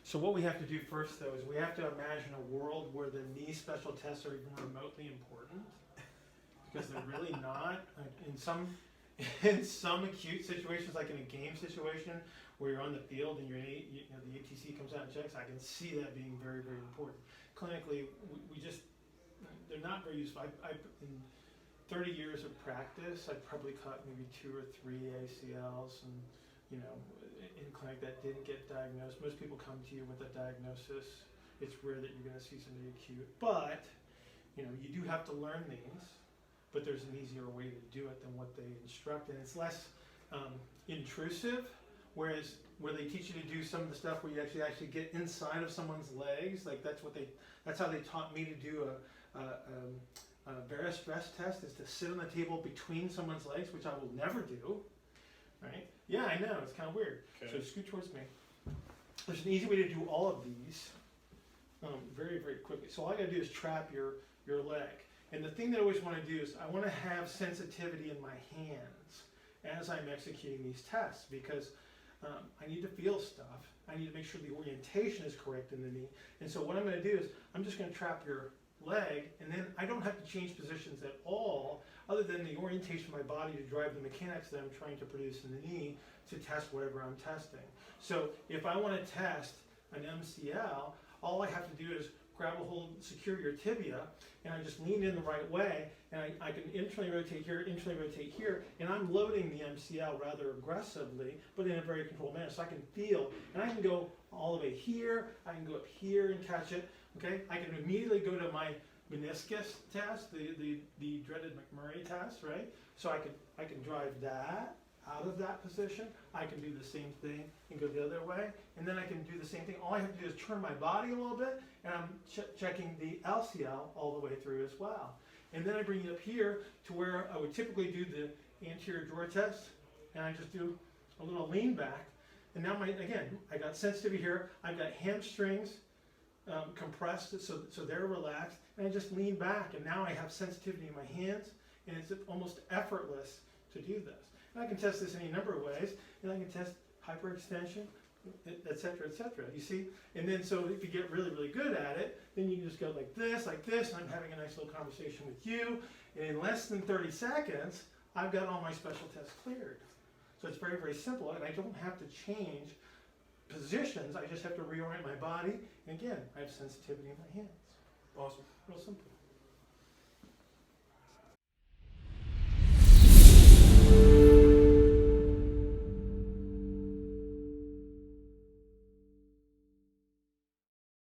So what we have to do first, though, is we have to imagine a world where the knee special tests are even remotely important, because they're really not. Like in some acute situations, like in a game situation where you're on the field and the ATC comes out and checks, I can see that being very, very important. Clinically, we just, they're not very useful. In 30 years of practice, I've probably caught maybe 2 or 3 ACLs, and in clinic that didn't get diagnosed. Most people come to you with a diagnosis. It's rare that you're going to see somebody acute, but you do have to learn these. But there's an easier way to do it than what they instruct, and it's less intrusive. Whereas where they teach you to do some of the stuff where you actually get inside of someone's legs, like that's how they taught me to do a Varus stress test, is to sit on the table between someone's legs, which I will never do. Right? Yeah, I know, it's kind of weird. Okay. So scoot towards me. There's an easy way to do all of these very, very quickly. So all I got to do is trap your leg. And the thing that I always want to do is I want to have sensitivity in my hands as I'm executing these tests, because I need to feel stuff. I need to make sure the orientation is correct in the knee. And so what I'm going to do is I'm just going to trap your leg, and then I don't have to change positions at all, other than the orientation of my body to drive the mechanics that I'm trying to produce in the knee to test whatever I'm testing. So if I want to test an MCL, all I have to do is grab a hold, secure your tibia, and I just lean in the right way, and I can internally rotate here, and I'm loading the MCL rather aggressively, but in a very controlled manner, so I can feel, and I can go all the way here, I can go up here and catch it, okay? I can immediately go to my meniscus test, the dreaded McMurray test, right? So I can drive that out of that position. I can do the same thing and go the other way, and then I can do the same thing. All I have to do is turn my body a little bit, and I'm checking the LCL all the way through as well. And then I bring it up here to where I would typically do the anterior drawer test, and I just do a little lean back. And now again, I got sensitivity here. I've got hamstrings compressed, so they're relaxed, and I just lean back, and now I have sensitivity in my hands, and it's almost effortless to do this. And I can test this any number of ways, and I can test hyperextension, et cetera, you see? And then so if you get really, really good at it, then you can just go like this, and I'm having a nice little conversation with you, and in less than 30 seconds, I've got all my special tests cleared. So it's very, very simple, and I don't have to change positions. I just have to reorient my body, and again, I have sensitivity in my hands. Awesome. Real simple.